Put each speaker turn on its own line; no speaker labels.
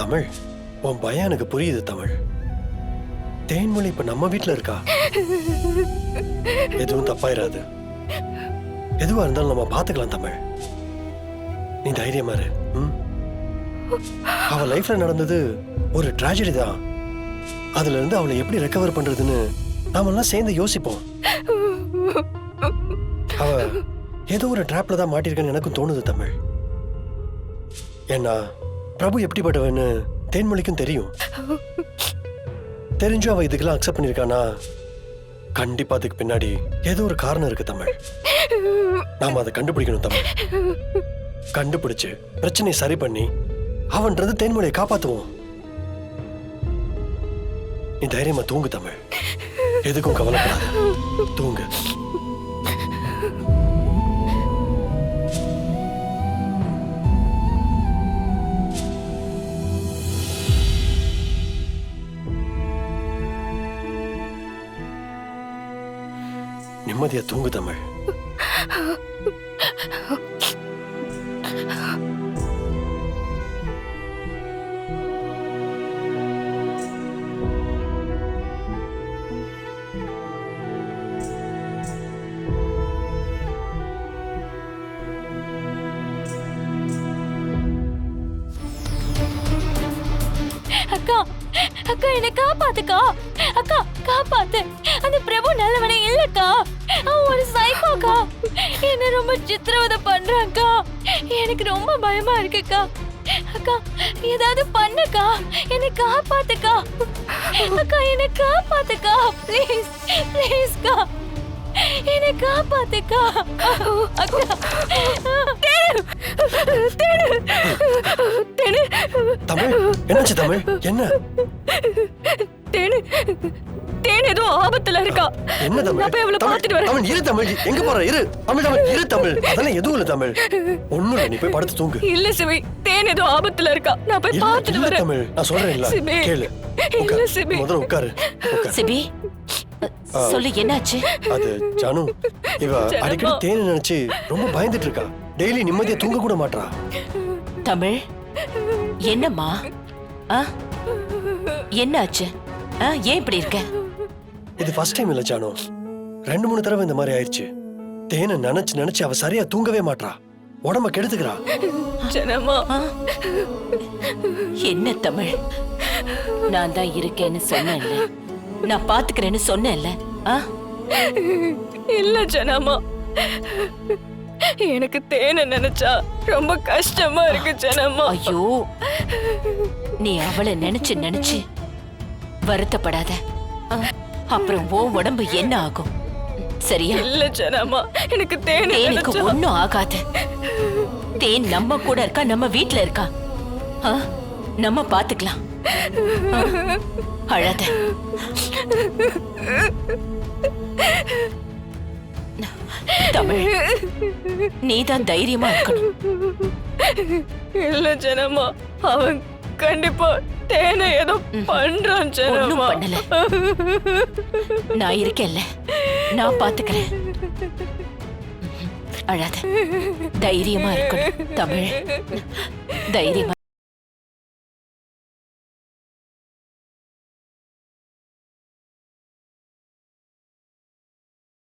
தமிழ், உன் பயம் எனக்கு புரியுது தமிழ். தேன்மொழி இப்ப நம்ம வீட்டுல இருக்கா. எதுவும் தப்பாயிராது. எதுவா இருந்தாலும் நம்ம பாத்துக்கலாம் தமிழ். நீ தைரியமா இரு. அவ லைஃப்ல நடந்தது ஒரு டிராஜடி தான். அதுல இருந்து அவளை எப்படி ரெக்கவர் பண்றதுன்னு நாம எல்லாம் சேர்ந்து யோசிப்போம். அவ ஏதோ ஒரு டிராப்ல தான் மாட்டிருக்கன்னு எனக்கும் தோணுது தமிழ். ஏன்னா பிரபு எப்படிப்பட்டவன்னு தேன்மொழிக்கும் தெரியும். தெரிஞ்சும் அவ இதுக்கெல்லாம் அக்செப்ட் பண்ணிருக்கானா, கண்டிப்பா அதுக்கு பின்னாடி ஏதோ ஒரு காரணம் இருக்கு தமிழ். நாம அதை கண்டுபிடிக்கணும் தமிழ். கண்டுபிடிச்சு பிரச்சனையை சரி பண்ணி அவன்றது தேன்மொழியை காப்பாத்துவோம். நீ தைரியமா தூங்கு தமிழ். எதுக்கும் கவலைப்படாத, தூங்கு. நிம்மதியா தூங்கு தமிழ்.
அக்கா, அக்கா என்ன காப்பாத்துக்கா. அக்கா காப்பாத்து. அந்த பிரபு நல்லவனே இல்லக்கா. அவன் ஒரு சைக்கோக்கா. என்ன ரொம்ப சித்திரவதை பண்றான்க்கா. எனக்கு ரொம்ப பயமா இருக்குக்கா. அக்கா ஏதாவது பண்ணுக்கா. என்னை காப்பாத்துக்கா. அக்கா என்னை காப்பாத்துக்கா. ப்ளீஸ் ப்ளீஸ்க்கா, என்னை காப்பாத்துக்கா. அக்கா
தமிழ், என்னாச்சு தமிழ்? என்ன
தேன் ஏதோ ஆபத்துல இருக்கா.
என்ன தமிழ்?
நான் போய் அவளை பார்த்துட்டு வரேன்.
தமிழ் இரு தமிழ், எங்க போற? இரு தமிழ், தமிழ் இரு தமிழ். அதெல்லாம் எதுவும் இல்ல தமிழ். ஒண்ணும் இல்ல, நீ போய் படுத்து தூங்கு.
இல்ல சிவி, தேன் ஏதோ ஆபத்துல இருக்கா. நான் போய் பார்த்துட்டு வரேன்.
தமிழ், நான் சொல்றேன்ல, கேளு.
இல்ல சிவி,
முதல்ல உட்காரு.
சிபி சொல்லு, என்னாச்சு?
அது ஜானு, இவ அடிக்கடி தேனை நினைச்சு ரொம்ப பயந்துட்டு இருக்கா. டெய்லி நிம்மதியா தூங்க கூட மாட்டா.
தமிழ், என்னம்மா? என்னாச்சு? ஏன் இப்படி இருக்க?
இது ஃபர்ஸ்ட் டைம் இல்ல ஜானு, 2-3 தடவை இந்த மாதிரி ஆயிடுச்சு. தேனை நினைச்சு நினைச்சு அவ சரியா தூங்கவே மாட்டா. உடம்ப கெடுத்துக்கிறா.
என்ன தமிழ், நான் தான் இருக்கேன்னு சொன்னேன்ல, நான் பாத்துக்கிறேன்னு சொன்னேன்ல.
இல்ல ஜனமா, எனக்கு தேனை நினைச்சா ரொம்ப கஷ்டமா இருக்கு ஜனமா.
ஐயோ, நீ அவளை நினைச்சு நினைச்சு வருத்தப்படாத. அப்புறம் ஓ உடம்பு என்ன ஆகும், சரியா?
இல்ல ஜனமா, எனக்கு
தேனுக்கு ஒண்ணும் ஆகாது. தேன் நம்ம கூட இருக்கா, நம்ம வீட்டுல இருக்கா. நம்ம பாத்துக்கலாம். அழாத. தமிழ், நீதான் தைரியமா இருக்கணும்.
இல்ல ஜனமா, அவன் கண்டிப்பா தேனை ஏதோ பண்றான் ஜனமா.
ஒண்ணும் பண்ணல, நான் இருக்கேன்ல, நான் பாத்துக்கிறேன். அழாத, தைரியமா இருக்கணும் தமிழ், தைரியமா.